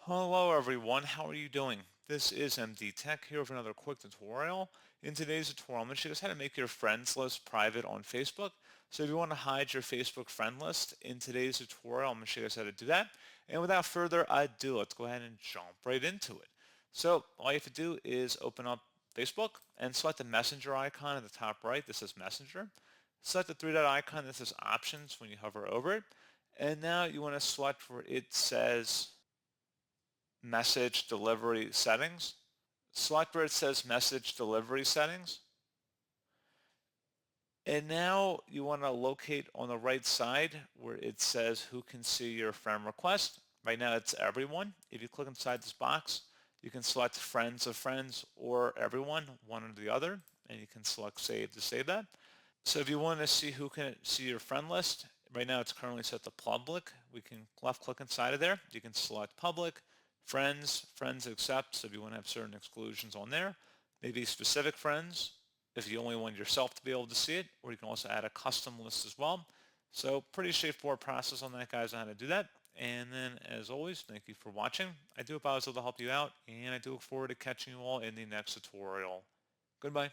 Hello everyone, how are you doing? This is MD Tech here with another quick tutorial. In today's tutorial, I'm going to show you how to make your friends list private on Facebook. So if you want to hide your Facebook friend list, in today's tutorial, I'm going to show you how to do that. And without further ado, let's go ahead and jump right into it. So all you have to do is open up Facebook and select the messenger icon at the top right. This is Messenger. Select the three-dot icon. This is Options when you hover over it. And now you want to select where it says Message Delivery Settings. Select where it says Message Delivery Settings. And now you want to locate on the right side where it says who can see your friend request. Right now it's everyone. If you click inside this box, you can select friends of friends or everyone, one or the other, and you can select save to save that. So if you want to see who can see your friend list, right now it's currently set to public. We can left click inside of there. You can select public, friends accept. So if you want to have certain exclusions on there, maybe specific friends if you only want yourself to be able to see it, or you can also add a custom list as well. So pretty straightforward process on that, guys, on how to do that. And then as always, thank you for watching. I do hope I was able to help you out, and I do look forward to catching you all in the next tutorial. Goodbye.